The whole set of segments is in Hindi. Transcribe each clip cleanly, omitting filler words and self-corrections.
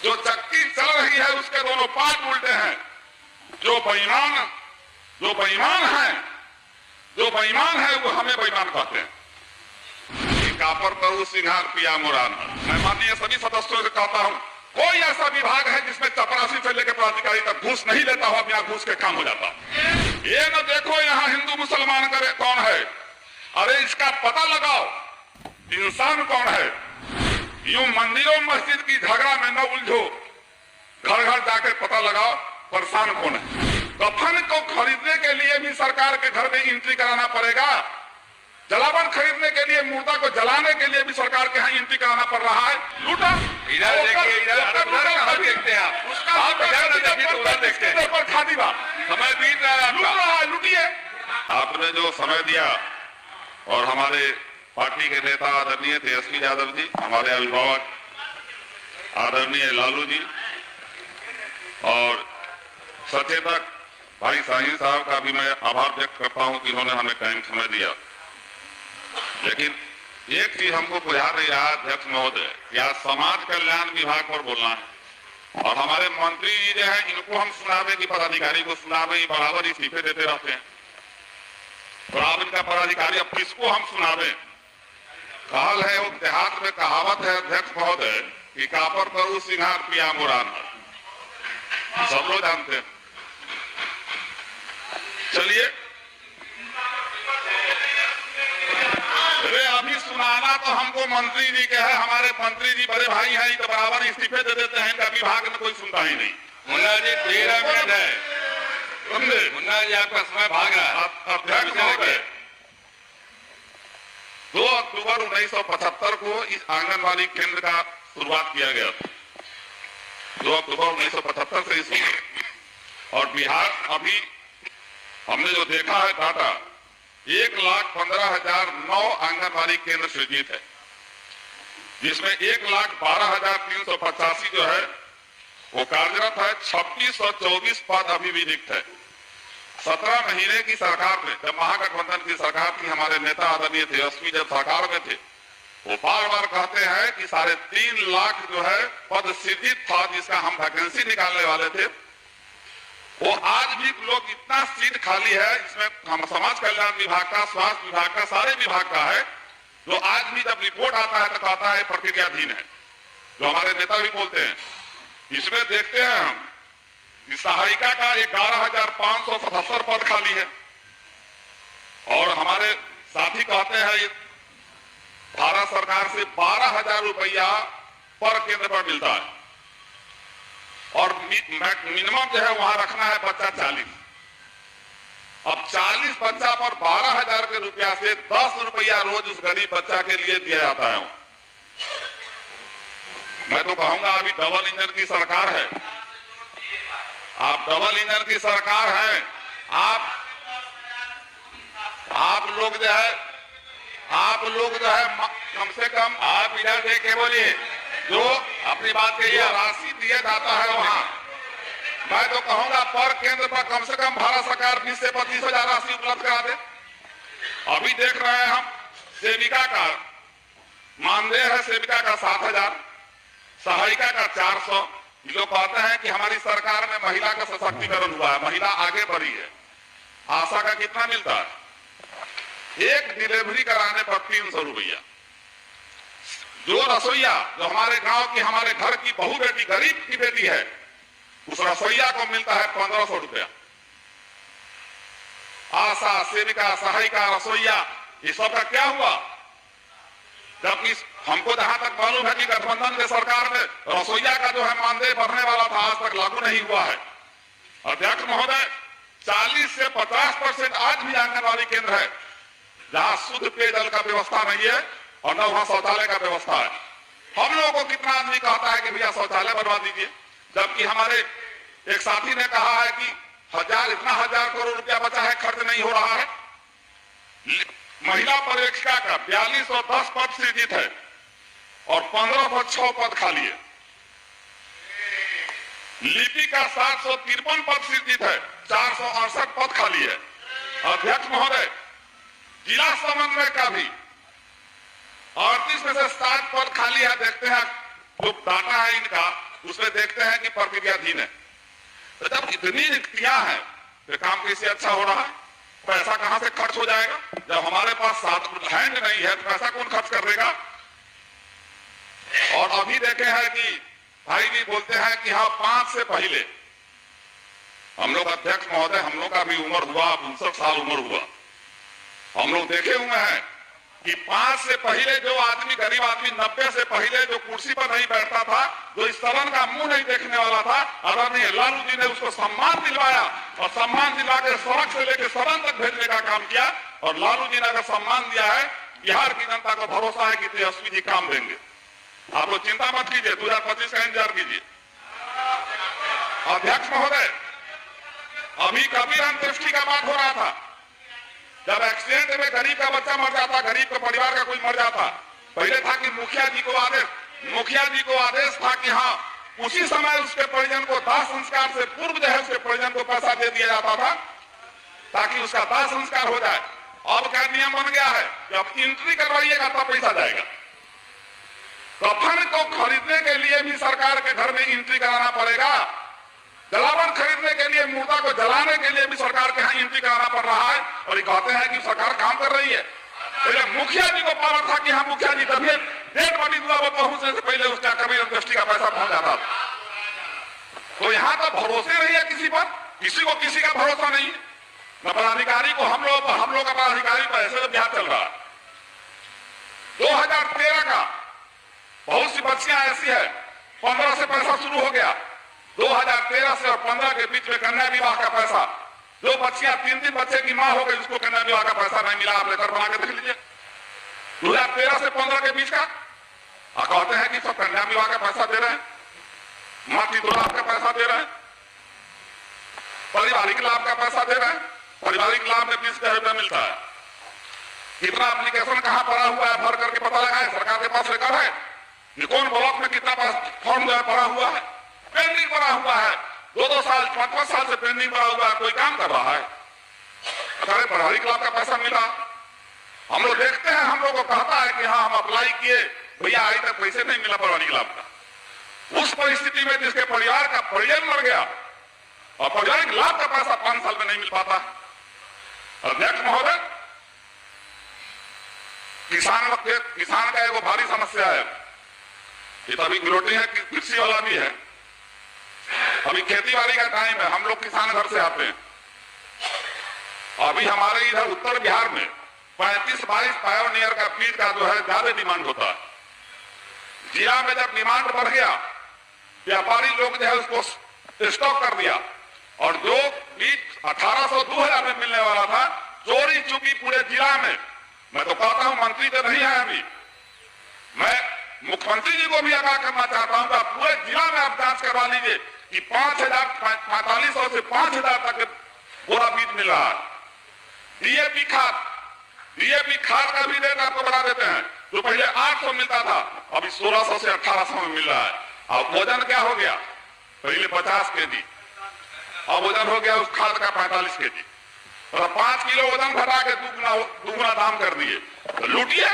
जो चक्की चल रही है उसके दोनों पार्ट उल्टे हैं। जो बेईमान है वो हमें बेईमान कहते हैं। कापर करू सिंगार पिया मुरान। मैं माननीय सभी सदस्यों से कहता हूं, कोई ऐसा विभाग है जिसमें चपरासी से लेकर पदाधिकारी तक घूस नहीं लेता हो, यहाँ घूस के काम हो जाता। ये न देखो यहाँ हिंदू मुसलमान करे कौन है, अरे इसका पता लगाओ इंसान कौन है। यूं मंदिरों मस्जिद की झगड़ा में न उलझो, घर घर जाकर पता लगाओ परेशान कौन है। कफन को खरीदने के लिए भी सरकार के घर में एंट्री कराना पड़ेगा। जलावन खरीदने के लिए, मुर्दा को जलाने के लिए भी सरकार के यहाँ एंट्री कराना पड़ रहा है। लूटा इधर देखिए, इधर देखते हैं आप, उसका देखते हैं पर खादी बा समय बीत रहा है, लूटिए। आपने जो समय दिया और हमारे पार्टी के नेता आदरणीय तेजस्वी यादव जी, हमारे अभिभावक आदरणीय लालू जी और सचेतक भाई शाहीन साहब का भी मैं आभार व्यक्त करता हूं कि इन्होंने हमें टाइम समय दिया। लेकिन एक चीज हमको बुझा नहीं रहा अध्यक्ष महोदय, या समाज कल्याण विभाग पर बोलना है और हमारे मंत्री जी जो है इनको हम सुनावे कि पदाधिकारी को सुनावे, बराबर इस्तीफे देते रहते हैं। बराबर इनका पदाधिकारी अब किसको हम सुनावे। कहल है वो देहात में कहावत है अध्यक्ष महोदय कि कापर करू सिंगार पिया मुरान, सब लोग जानते हैं। चलिए अरे अभी सुनाना तो हमको मंत्री जी के है, हमारे मंत्री जी बड़े भाई हैं, तो बराबर इस्तीफे दे देते हैं, इनका विभाग में कोई सुनता ही नहीं। मुन्ना जी 13 मिनट है, मुन्ना जी आपका समय भाग रहा है। अध्यक्ष महोदय 2 अक्टूबर 1975 को इस आंगनबाड़ी केंद्र का शुरुआत किया गया था। 2 अक्टूबर 1975 से शुरू, और बिहार अभी हमने जो देखा है डाटा 1,15,009 आंगनबाड़ी केंद्र सृजित है, जिसमें 1,12,385 जो है वो कार्यरत है। 2624 पद अभी भी रिक्त है। 17 महीने की सरकार में, जब महागठबंधन की सरकार थी, हमारे नेता आदरणीय तेजस्वी जब सरकार में थे, वो बार बार कहते हैं कि 3.5 लाख जो है पद सृजित था, जिसका हम वैकेंसी निकालने वाले थे। वो आज भी लोग इतना सीट खाली है, इसमें हम समाज कल्याण विभाग का, स्वास्थ्य विभाग का, सारे विभाग का है, जो आज भी जब रिपोर्ट आता है तो कहता है प्रक्रियाधीन है, जो हमारे नेता भी बोलते हैं। इसमें देखते हैं हम कि सहायिका का 11,577 पद खाली है, और हमारे साथी कहते हैं भारत सरकार से 12,000 रुपया पर केंद्र पर मिलता है, और मिनिमम जो है वहां रखना है बच्चा 40। अब 40 बच्चा पर 12,000 के रुपया से 10 रुपया रोज उस गरीब बच्चा के लिए दिया जाता है। मैं तो कहूंगा अभी डबल इंजन की सरकार है, आप डबल इंजन की सरकार है, आप लोग जो है कम से कम आप इधर देख के बोलिए, जो अपनी बात के लिए राशि दिया जाता है वहां, मैं तो कहूंगा पर केंद्र पर कम से कम भारत सरकार 20 से 25,000 राशि उपलब्ध करा दे। अभी देख रहे हैं हम सेविका का मानदेय है, सेविका का 7,000, सहायिका का 400। लोग कहते हैं कि हमारी सरकार में महिला का सशक्तिकरण हुआ है, महिला आगे बढ़ी है। आशा का कितना मिलता है? एक डिलीवरी कराने पर 300 रुपया। जो रसोईया, जो हमारे गांव की, हमारे घर की बहू बेटी, गरीब की बेटी है, उस रसोईया को मिलता है 1,500 रुपया। आशा, सेविका, सहायिका, रसोईया, ये सब का क्या हुआ? जबकि हमको जहां तक मालूम है कि गठबंधन के सरकार में रसोईया का जो है मानदेय बढ़ने वाला था, आज तक लागू नहीं हुआ है। अध्यक्ष महोदय 40 से 50% आज भी आंगनबाड़ी केंद्र है जहां शुद्ध पेयजल का व्यवस्था नहीं है और न वहां शौचालय का व्यवस्था है। हम लोगों को कितना आदमी कहता है कि भैया शौचालय बनवा दीजिए, जबकि हमारे एक साथी ने कहा है कि 1,000 करोड़ रुपया बचा है, खर्च नहीं हो रहा है। महिला पर्यवेक्षिका का 4210 पद सृजित है और 1506 पद खाली है। लिपि का 753 पद सृजित है, 468 पद खाली है। अध्यक्ष महोदय जिला समन्वय का भी 38 में से 7 पद खाली है। देखते हैं जो डाटा है इनका उसमें देखते हैं कि प्रक्रियाधीन है। तो जब इतनी रिक्तियां हैं तो काम कैसे अच्छा हो रहा है? पैसा कहां से खर्च हो जाएगा? जब हमारे पास साथ हैंड नहीं है तो पैसा कौन खर्च कर देगा? और अभी देखे हैं कि भाई भी बोलते हैं कि हाँ 5 से पहले हम लोग अध्यक्ष महोदय, हम लोग का भी उम्र हुआ, 59 साल उम्र हुआ, हम लोग देखे हुए हैं कि 5 से पहले जो आदमी, गरीब आदमी 90 से पहले जो कुर्सी पर नहीं बैठता था, जो इस सदन का मुंह नहीं देखने वाला था, आदरणीय लालू जी ने उसको सम्मान दिलवाया और सम्मान दिलवा के सड़क से लेकर सदन तक भेजने का काम किया। और लालू जी ने अगर सम्मान दिया है, बिहार की जनता को भरोसा है कि तेजस्वी जी काम देंगे। आप लोग चिंता मत कीजिए, 2025 का इंतजार कीजिए। अध्यक्ष महोदय, अभी कबीर अंत्येष्टि का बात हो रहा था, जब एक्सीडेंट में गरीब का बच्चा मर जाता, गरीब के परिवार का कोई मर जाता, पहले था कि मुखिया जी को आदेश था कि हाँ उसी समय उसके परिजन को दाह संस्कार से पूर्व जो है उसके परिजन को पैसा दे दिया जाता था ताकि उसका दाह संस्कार हो जाए। अब क्या नियम बन गया है कि अब एंट्री करवाइएगा तब पैसा जाएगा। कफन को खरीदने के लिए भी सरकार के घर में एंट्री कराना पड़ेगा। जलावन खरीदने के लिए, मुर्दा को जलाने के लिए भी सरकार के यहाँ एंट्री कराना पड़ रहा है। और ये कहते हैं कि सरकार काम कर रही है। पहले मुखिया जी को पावर था कि हाँ मुखिया जी तभी डेढ़ बड़ी दुआ पर पहुंचने से पहले उसका कबीर अंत्येष्टि का पैसा पहुंच जाता था। तो यहाँ तो भरोसे नहीं है किसी पर, किसी को किसी का भरोसा नहीं है। न पदाधिकारी को हम लोग का पदाधिकारी पर ऐसे तो बिहार चल रहा है। 2013 का बहुत सी बच्चियां ऐसी है, 15 से पैसा शुरू हो गया। 2013 से और 15 के बीच में कन्या विवाह का पैसा, जो बच्चियां 3 बच्चे की मां हो गई उसको कन्या विवाह का पैसा नहीं मिला। आप लेकर बना के देख लीजिए 2013 से 15 के बीच का। कहते हैं कि सब कन्या विवाह का पैसा दे रहे हैं, मातृ लाभ का पैसा दे रहे हैं, पारिवारिक लाभ का पैसा दे रहे हैं। पारिवारिक लाभ में 20,000 रुपया मिलता है। कितना एप्लीकेशन कहां पड़ा हुआ है भर करके पता लगाए, सरकार के पास रिकॉर्ड है कि कौन ब्लॉक में कितना फॉर्म जो है पड़ा हुआ है, पेंडिंग पड़ा हुआ है। 2-2 साल 5-5 साल से पेंडिंग पड़ा हुआ है, कोई काम कर रहा है। अरे पारिवारिक लाभ का पैसा मिला। हम लोग देखते हैं, हम लोग को कहता है कि हाँ हम अप्लाई किए, भैया अभी तक पैसे नहीं मिला पारिवारिक लाभ का। उस परिस्थिति में जिसके परिवार का परिजन मर गया और पारिवारिक लाभ का पैसा 5 साल में नहीं मिल पाता। अध्यक्ष महोदय, किसान का एगो भारी समस्या है। ये तो अभी गिलोटी है, कृषि वाला भी है। अभी खेती बाड़ी का टाइम है, हम लोग किसान घर से आते हैं। अभी हमारे इधर उत्तर बिहार में 35-22 पायोनियर का बीज का जो है ज्यादा डिमांड होता है। जिला में जब डिमांड बढ़ गया, व्यापारी लोग जो है उसको स्टॉक कर दिया और जो बीज 1800-2000 में मिलने वाला था, चोरी चुकी पूरे जिला में। मैं तो कहता हूं, मंत्री तो नहीं है अभी, मैं मुख्यमंत्री जी को भी आगाह करना चाहता हूं कि आप पूरे जिला में आप जांच करवा लीजिए कि 4500 से 5000 तक बोरा बीज मिल रहा है। डीएपी खाद का भी रेट आपको बढ़ा देते हैं। जो पहले 800 मिलता था, अभी 1600 से 1800 में मिल रहा है। अब वजन क्या हो गया? पहले 50 केजी, अब वजन हो गया उस खाद का 45 केजी। और 5 किलो वजन घटा के दुगुना दाम कर दिए। तो लूटिए।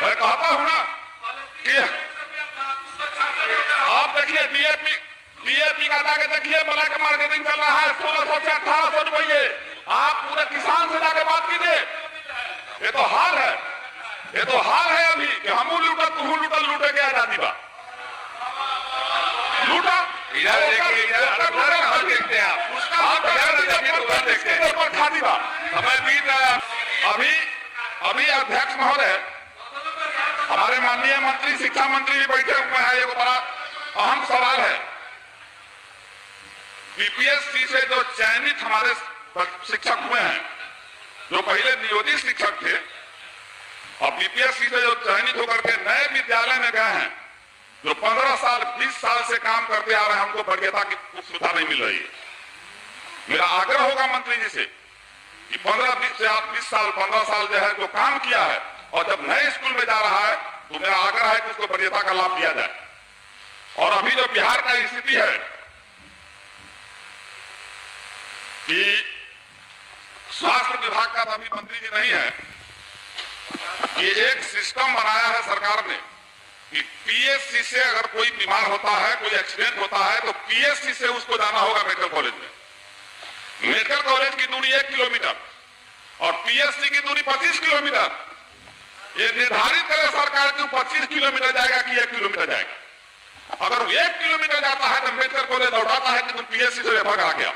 मैं कहता हूं ना कि आप देखिए डीएपी का जाके देखिए, ब्लैक मार्केटिंग चल रहा है 1600 से 1800 रुपये। आप पूरे किसान से जाके बात कीजिए। ये तो हाल है अभी कि हम लूटा तू लूटे के आजादी बा लूटा। देखते हैं अभी अध्यक्ष महोदय, हमारे माननीय मंत्री शिक्षा मंत्री भी बैठे हुए हैं। एक बड़ा अहम सवाल है, बीपीएससी से जो चयनित हमारे शिक्षक हुए हैं, जो पहले नियोजित शिक्षक थे और बीपीएससी से जो चयनित होकर के नए विद्यालय में गए हैं, जो 15 साल 20 साल से काम करते आ रहे हैं, हमको वरीयता की सुविधा नहीं मिल रही है। मेरा आग्रह होगा मंत्री जी से कि 15 साल जो है जो काम किया है और जब नए स्कूल में जा रहा है, तो मेरा आग्रह है कि उसको वरीयता का लाभ दिया जाए। और अभी जो बिहार का स्थिति है कि स्वास्थ्य विभाग का अभी मंत्री जी नहीं है, कि एक सिस्टम बनाया है सरकार ने कि पीएससी से अगर कोई बीमार होता है, कोई एक्सीडेंट होता है, तो पीएससी से उसको जाना होगा मेडिकल कॉलेज में। मेडिकल कॉलेज की दूरी 1 किलोमीटर और पीएससी की दूरी 25 किलोमीटर। ये निर्धारित करे सरकार की 25 किलोमीटर जाएगा कि 1 किलोमीटर जाएगा। अगर 1 किलोमीटर जाता है तो मेडिकल कॉलेज दौड़ाता है कि तुम पीएससी से रेफर करा गया।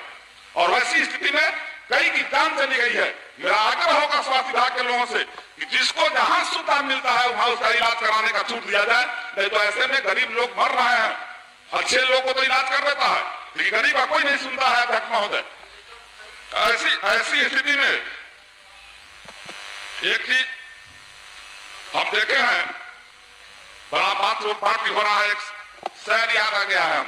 और वैसी स्थिति में कई की जान चली गई है। मेरा आग्रह होगा स्वास्थ्य विभाग के लोगों से कि जिसको जहां सुविधा मिलता है वहां उसका इलाज कराने का छूट दिया जाए, नहीं तो ऐसे में गरीब लोग मर रहे हैं। अच्छे लोग को तो इलाज कर देता है, लेकिन गरीब का कोई नहीं सुनता है अध्यक्ष महोदय। ऐसी स्थिति में एक चीज हम देखे हैं, बड़ा बात भी हो रहा है। एक शहर याद आ गया है,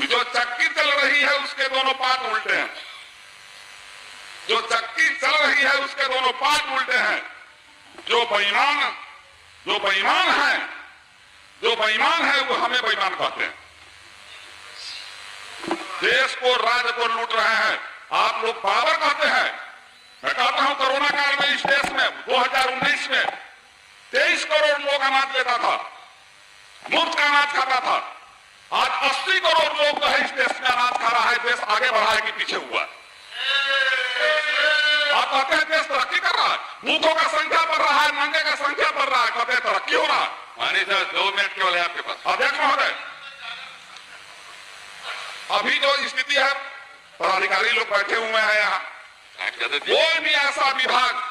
जो चक्की चल रही है उसके दोनों पार्ट उल्टे हैं। जो चक्की चल रही है उसके दोनों पार्ट उल्टे हैं। जो बेईमान है वो हमें बेईमान कहते हैं। देश को, राज्य को लूट रहे हैं। आप लोग पावर कहते हैं। मैं कहता हूं कोरोना काल में इस देश में 2019 में 23 करोड़ लोग अनाज लेता था, मुफ्त का अनाज खाता था। आज 80 करोड़ लोग जो है इस देश में अनाज खा रहा है। देश आगे बढ़ा है कि पीछे हुआ है? आप कहते हैं देश तरक्की कर रहा है, भूखों का संख्या बढ़ रहा है, नंगे का संख्या बढ़ रहा है, कहते हैं तरक्की हो रहा है। मानी सर 2 मिनट केवल है आपके पास। अध्यक्ष महोदय, अभी जो स्थिति है, पदाधिकारी लोग बैठे हुए हैं यहाँ, कोई भी ऐसा विभाग,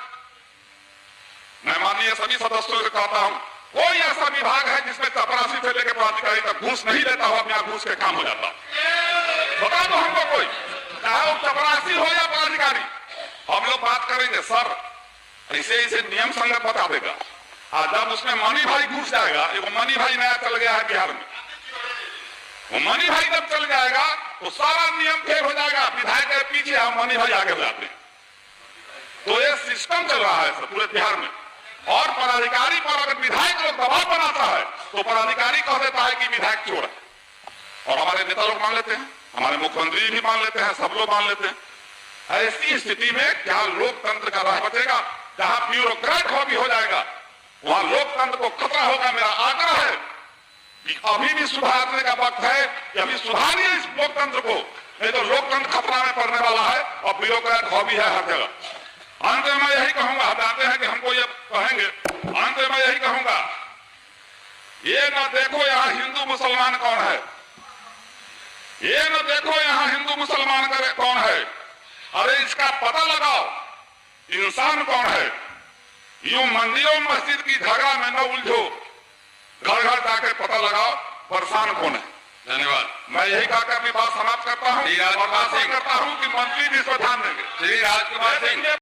मैं माननीय सभी सदस्यों से कहता हूं, कोई ऐसा विभाग है जिसमें चपरासी से लेकर पदाधिकारी तक घूस नहीं लेता हो, अपने आप घूस के काम हो जाता। बता दो हमको कोई, चाहे वो चपरासी हो या पदाधिकारी। हम लोग बात करेंगे सर, इसे नियम संगत बता देगा। जब उसमें मनी भाई घुस जाएगा, एक मनी भाई नया चल गया है बिहार में, वो मनी भाई जब चल जाएगा तो सारा नियम फेल हो जाएगा। विधायक के पीछे हम मनी भाई आगे हो जाते हैं। तो ये सिस्टम चल रहा है सर पूरे बिहार में। और पदाधिकारी पर अगर विधायक लोग दबाव बनाता है तो पदाधिकारी कह देता है कि विधायक चोर है। और हमारे नेता लोग मान लेते हैं, हमारे मुख्यमंत्री भी मान लेते हैं, सब लोग मान लेते हैं। ऐसी स्थिति में क्या लोकतंत्र का राह बचेगा? जहां ब्यूरोक्रेट हॉबी हो जाएगा वहां लोकतंत्र को खतरा होगा। मेरा आग्रह है कि अभी भी सुधारने का वक्त है कि अभी सुधारिए इस लोकतंत्र को, नहीं तो लोकतंत्र खतरा में पड़ने वाला है और ब्यूरोक्रेट हॉबी है हर जगह। अंत में मैं यही कहूंगा, हम जानते हैं कि हमको ये कहेंगे, अंत में मैं यही कहूंगा, ये न देखो यहाँ हिंदू मुसलमान कौन है, ये न देखो यहाँ हिंदू मुसलमान कौन है, अरे इसका पता लगाओ इंसान कौन है। यूं मंदिरों मस्जिद की झगड़ा में न उलझो, घर घर जाकर पता लगाओ परेशान कौन है। धन्यवाद। मैं यही कहकर अपनी बात समाप्त करता हूं और आशा करता हूं कि मंत्री जी इस पर ध्यान देंगे। श्री राजकुमार सिंह।